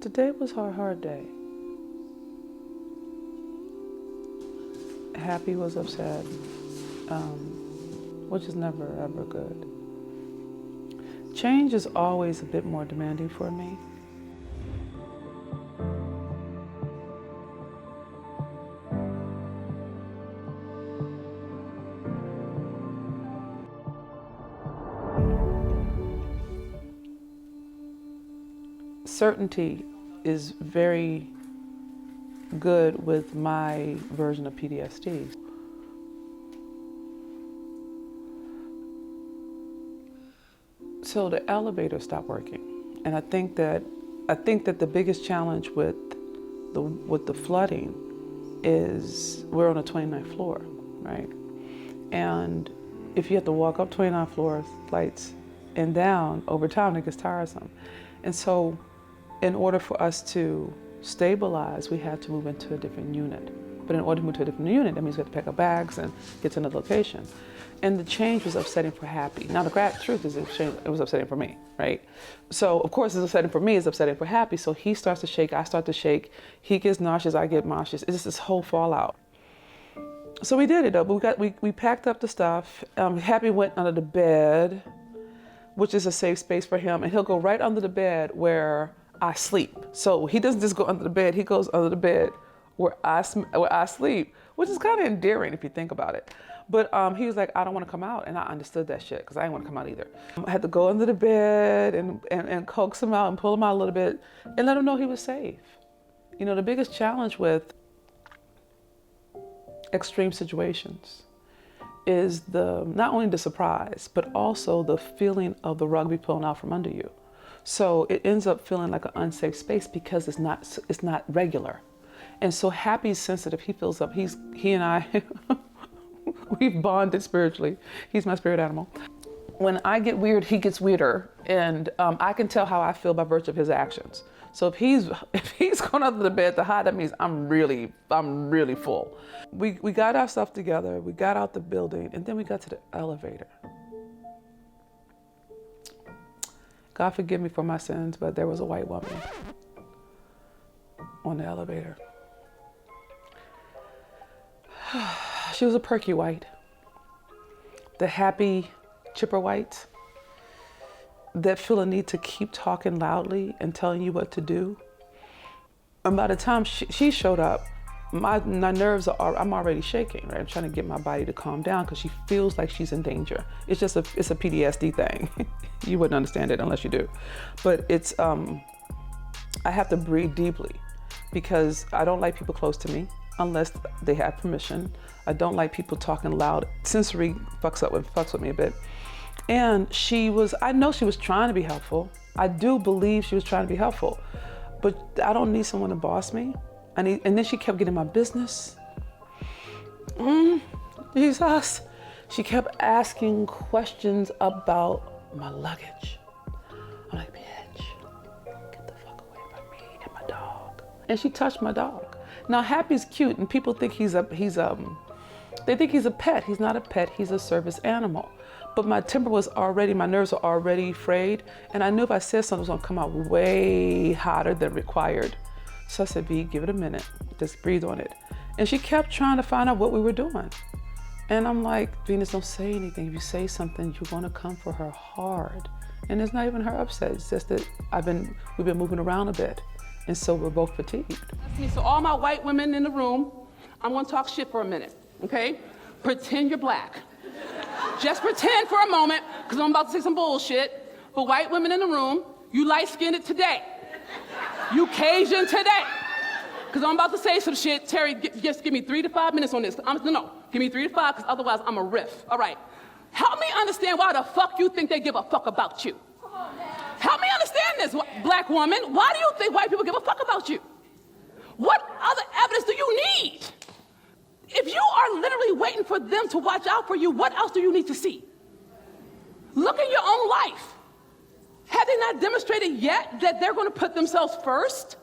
Today was a hard day. Happy was upset, which is never ever good. Change is always a bit more demanding for me. Certainty is very good with my version of PTSD. So the elevator stopped working, and I think that the biggest challenge with the flooding is we're on the 29th floor, right? And if you have to walk up 29 floors, flights, and down, over time it gets tiresome. And so in order for us to stabilize, we had to move into a different unit. But in order to move to a different unit, that means we had to pack our bags and get to another location. And the change was upsetting for Happy. Now the truth is it was upsetting for me, right? So of course it's upsetting for me, it's upsetting for Happy. So he starts to shake, I start to shake. He gets nauseous, I get nauseous. It's just this whole fallout. So we did it though, but we packed up the stuff. Happy went under the bed, which is a safe space for him. And he'll go right under the bed where I sleep. So he doesn't just go under the bed, he goes under the bed where I sleep, which is kind of endearing if you think about it. But he was like, I don't want to come out. And I understood that shit because I didn't want to come out either. I had to go under the bed and coax him out and pull him out a little bit and let him know he was safe. You know, the biggest challenge with extreme situations is not only the surprise, but also the feeling of the rug be pulled out from under you. So it ends up feeling like an unsafe space because it's not regular. And so Happy's sensitive, he feels up, he and I, we've bonded spiritually. He's my spirit animal. When I get weird, he gets weirder. And I can tell how I feel by virtue of his actions. So if he's going under the bed to hide, that means I'm really full. We got our stuff together, we got out the building, and then we got to the elevator. God forgive me for my sins, but there was a white woman on the elevator. She was a perky white. The happy, chipper whites that feel a need to keep talking loudly and telling you what to do. And by the time she showed up, my nerves I'm already shaking, right? I'm trying to get my body to calm down because she feels like she's in danger. It's a PTSD thing. You wouldn't understand it unless you do. But it's, I have to breathe deeply because I don't like people close to me unless they have permission. I don't like people talking loud. Sensory fucks with me a bit. And I know she was trying to be helpful. I do believe she was trying to be helpful, but I don't need someone to boss me. And then she kept getting my business. Jesus. She kept asking questions about my luggage. I'm like, bitch, get the fuck away from me and my dog. And she touched my dog. Now Happy's cute and people think they think he's a pet. He's not a pet, he's a service animal. But my nerves were already frayed. And I knew if I said something, it was gonna come out way hotter than required. So I said, B, give it a minute, just breathe on it. And she kept trying to find out what we were doing. And I'm like, Venus, don't say anything. If you say something, you're gonna come for her hard. And it's not even her upset, it's just that we've been moving around a bit. And so we're both fatigued. So all my white women in the room, I'm gonna talk shit for a minute, okay? Pretend you're black. Just pretend for a moment, because I'm about to say some bullshit. For white women in the room, you light-skinned today. You Cajun today. Because I'm about to say some shit. Terry, just give me 3 to 5 minutes on this. No, give me 3 to 5, because otherwise I'm a riff. All right. Help me understand why the fuck you think they give a fuck about you. Help me understand this, black woman. Why do you think white people give a fuck about you? What other evidence do you need? If you are literally waiting for them to watch out for you, what else do you need to see? Look in your own life. Have they not demonstrated yet that they're going to put themselves first?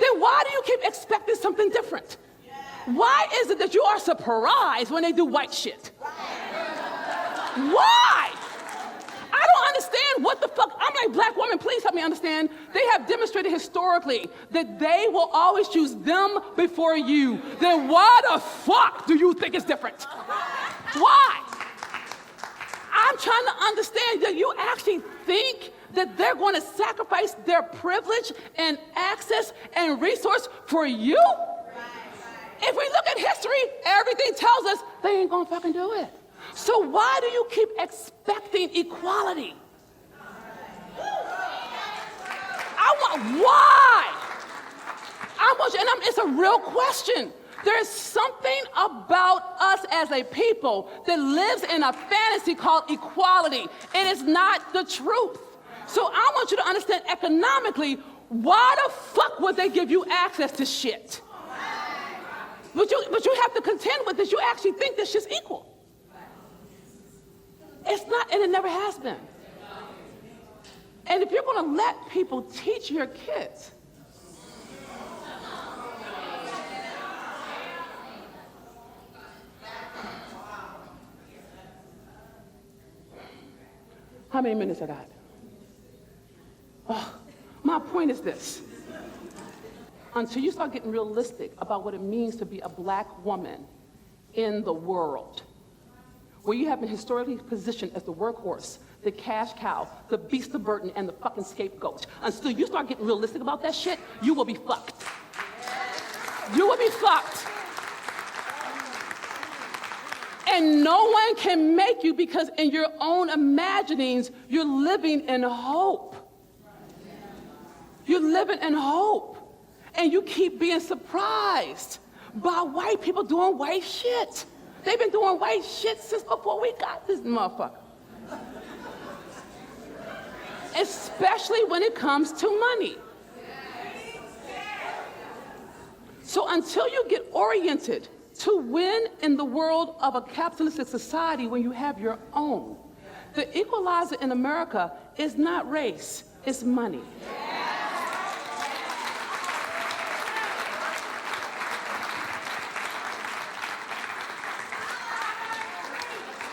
Then why do you keep expecting something different? Why is it that you are surprised when they do white shit? Why? I don't understand what the fuck. I'm like, black woman, please help me understand. They have demonstrated historically that they will always choose them before you. Then why the fuck do you think it's different? Why? I'm trying to understand that you actually think that they're going to sacrifice their privilege and access and resource for you? If we look at history, everything tells us they ain't gonna fucking do it. So why do you keep expecting equality? Why? It's a real question. There's something about us as a people that lives in a fantasy called equality. It is not the truth. So I want you to understand economically, why the fuck would they give you access to shit? What you have to contend with is you actually think this shit's equal. It's not, and it never has been. And if you're gonna let people teach your kids, how many minutes I got? Oh, my point is this. Until you start getting realistic about what it means to be a black woman in the world, where you have been historically positioned as the workhorse, the cash cow, the beast of burden, and the fucking scapegoat, until you start getting realistic about that shit, you will be fucked. You will be fucked. And no one can make you, because in your own imaginings, you're living in hope. You're living in hope. And you keep being surprised by white people doing white shit. They've been doing white shit since before we got this motherfucker. Especially when it comes to money. So until you get oriented to win in the world of a capitalistic society when you have your own, the equalizer in America is not race, it's money.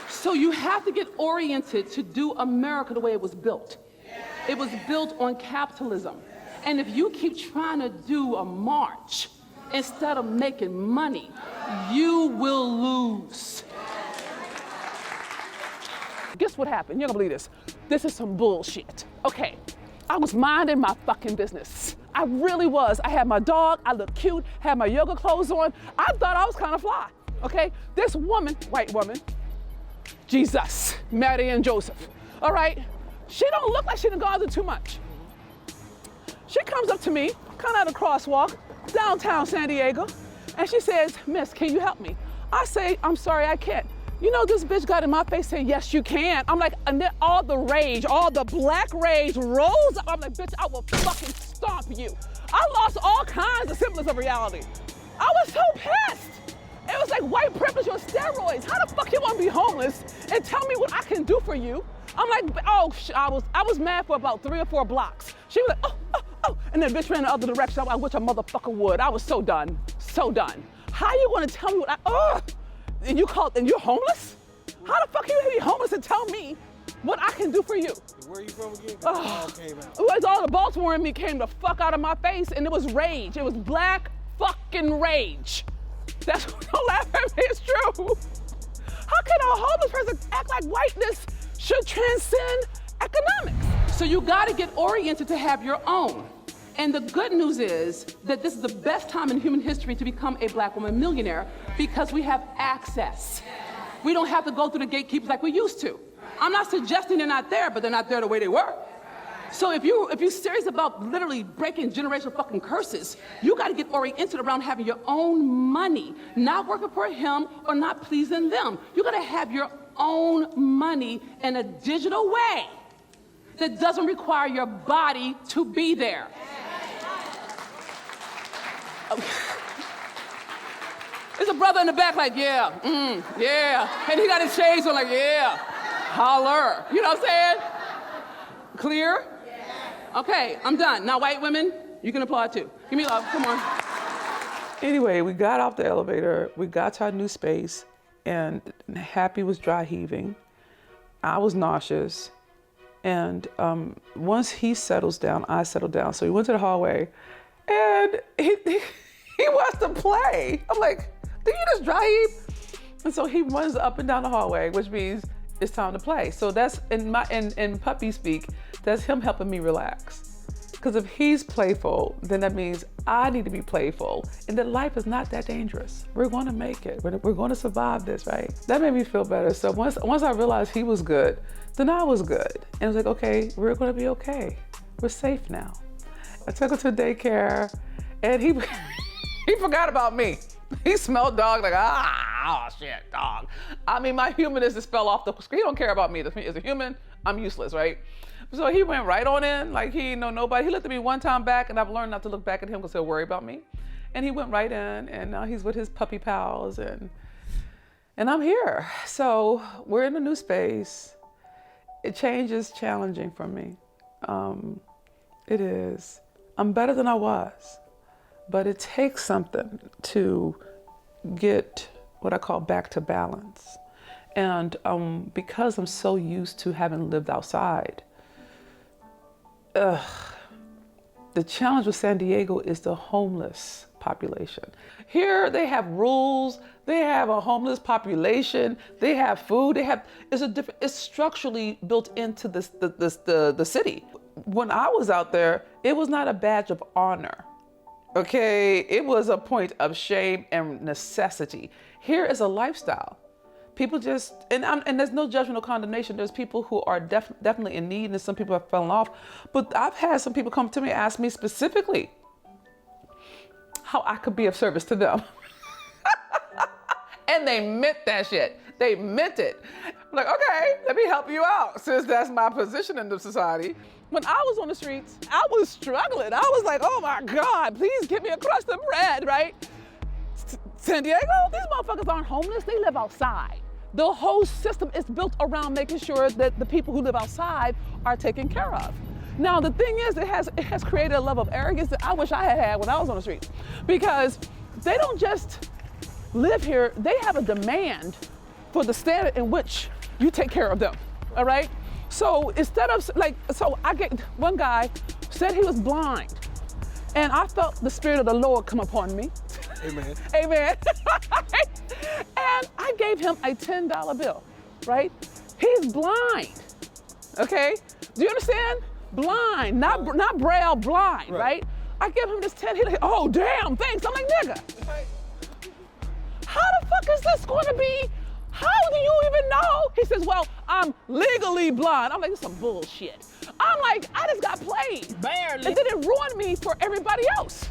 So you have to get oriented to do America the way it was built. It was built on capitalism. And if you keep trying to do a march instead of making money, you will lose. Guess what happened? You're gonna believe this. This is some bullshit. Okay, I was minding my fucking business. I really was. I had my dog, I looked cute, had my yoga clothes on. I thought I was kind of fly, okay? This woman, white woman, Jesus, Mary and Joseph, all right? She don't look like she done gone through too much. She comes up to me, kind of at a crosswalk, downtown San Diego, and she says, "Miss, can you help me?" I say, "I'm sorry, I can't." You know, this bitch got in my face saying, "Yes, you can." I'm like, and then all the rage, all the black rage rolls up. I'm like, bitch, I will fucking stomp you. I lost all kinds of semblance of reality. I was so pissed. It was like white privilege on steroids. How the fuck you want to be homeless and tell me what I can do for you? I'm like, oh, I was mad for about 3 or 4 blocks. She was like, oh, and then bitch ran the other direction. I wish a motherfucker would. I was so done, so done. How you gonna tell me what and you're homeless? How the fuck you be homeless and tell me what I can do for you? Where are you from again? All came out. It was all the Baltimore in me came the fuck out of my face, and it was rage. It was black fucking rage. That's don't laugh at me, it's true. How can a homeless person act like whiteness should transcend economics? So you gotta get oriented to have your own. And the good news is that this is the best time in human history to become a black woman millionaire because we have access. We don't have to go through the gatekeepers like we used to. I'm not suggesting they're not there, but they're not there the way they were. So if you're serious about literally breaking generational fucking curses, you gotta get oriented around having your own money, not working for him or not pleasing them. You gotta have your own money in a digital way that doesn't require your body to be there. There's a brother in the back like, yeah, and he got his shades on like, yeah, holler. You know what I'm saying? Clear? Okay, I'm done. Now, white women, you can applaud too. Give me love, come on. Anyway, we got off the elevator, we got to our new space, and Happy was dry heaving. I was nauseous. And once he settles down, I settle down. So he went to the hallway and he wants to play. I'm like, did you just dry heap? And so he runs up and down the hallway, which means it's time to play. So that's in puppy speak, that's him helping me relax. Because if he's playful, then that means I need to be playful, and that life is not that dangerous. We're going to make it. We're going to survive this, right? That made me feel better. So once I realized he was good, then I was good. And I was like, okay, we're going to be okay. We're safe now. I took him to daycare, and he forgot about me. He smelled dog like, oh shit, dog. I mean, my humanness just fell off the screen. He don't care about me. As a human, I'm useless, right? So he went right on in, like he didn't know nobody. He looked at me one time back, and I've learned not to look back at him because he'll worry about me. And he went right in, and now he's with his puppy pals, and I'm here. So we're in a new space. Change is challenging for me. It is. I'm better than I was, but it takes something to get what I call back to balance. And because I'm so used to having lived outside, the challenge with San Diego is the homeless population. Here they have rules, they have a homeless population, they have food, it's structurally built into the city. When I was out there, it was not a badge of honor. Okay, it was a point of shame and necessity. Here is a lifestyle. People just, and there's no judgment or condemnation. There's people who are definitely in need, and some people have fallen off. But I've had some people come to me, ask me specifically how I could be of service to them. And they meant that shit. They meant it. I'm like, okay, let me help you out, since that's my position in the society. When I was on the streets, I was struggling. I was like, oh my God, please give me a crust of bread, right? San Diego, these motherfuckers aren't homeless, they live outside. The whole system is built around making sure that the people who live outside are taken care of. Now, the thing is, it has created a level of arrogance that I wish I had when I was on the streets, because they don't just live here, they have a demand for the standard in which you take care of them, all right? So instead of, one guy said he was blind, and I felt the Spirit of the Lord come upon me. Amen. Amen. And I gave him a $10 bill, right? He's blind, okay? Do you understand? Blind, not braille, blind, right? I give him this 10, he's like, oh, damn, thanks. I'm like, nigga, how the fuck is this gonna be? How do you even know? He says, well, I'm legally blind. I'm like, this is some bullshit. I'm like, I just got played. Barely. And then it ruined me for everybody else,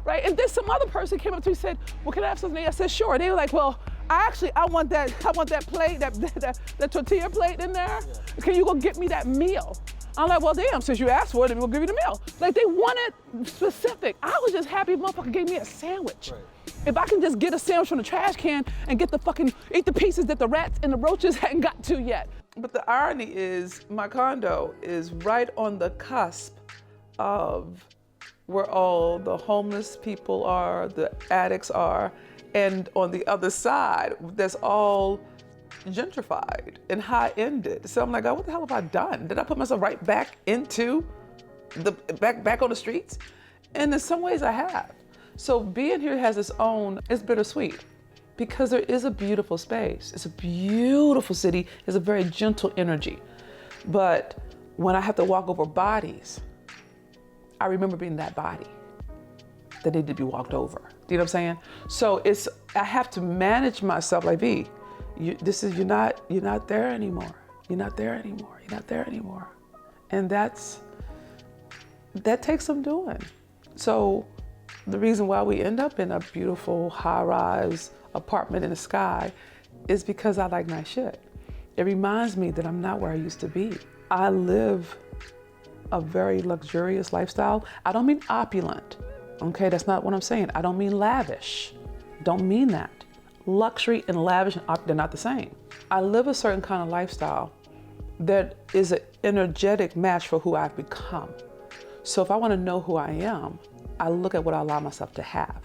right? And then some other person came up to me and said, well, can I have something? I said, sure. They were like, well, I want that plate, that tortilla plate in there. Yeah. Can you go get me that meal? I'm like, well, damn, since you asked for it, then we'll give you the meal. Like, they wanted specific. I was just happy motherfucker gave me a sandwich. Right. If I can just get a sandwich from the trash can and eat the pieces that the rats and the roaches hadn't got to yet. But the irony is, my condo is right on the cusp of where all the homeless people are, the addicts are, and on the other side, that's all gentrified and high-ended. So I'm like, oh, what the hell have I done? Did I put myself right back into back on the streets? And in some ways I have. So being here has its own, it's bittersweet, because there is a beautiful space. It's a beautiful city. It's a very gentle energy. But when I have to walk over bodies, I remember being that body that needed to be walked over. Do you know what I'm saying? So I have to manage myself like, V, you're not there anymore. You're not there anymore. You're not there anymore. And that takes some doing. So the reason why we end up in a beautiful high-rise apartment in the sky is because I like nice shit. It reminds me that I'm not where I used to be. I live a very luxurious lifestyle. I don't mean opulent, okay? That's not what I'm saying. I don't mean lavish. Don't mean that. Luxury and lavish, they're not the same. I live a certain kind of lifestyle that is an energetic match for who I've become. So if I want to know who I am, I look at what I allow myself to have.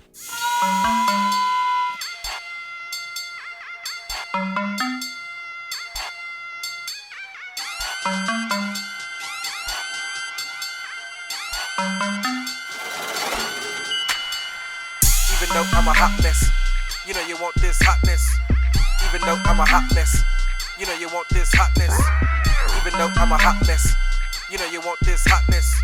Even though I'm a hot mess, you know you want this hotness. Even though I'm a hot mess, you know you want this hotness. Even though I'm a hot mess, you know you want this hotness.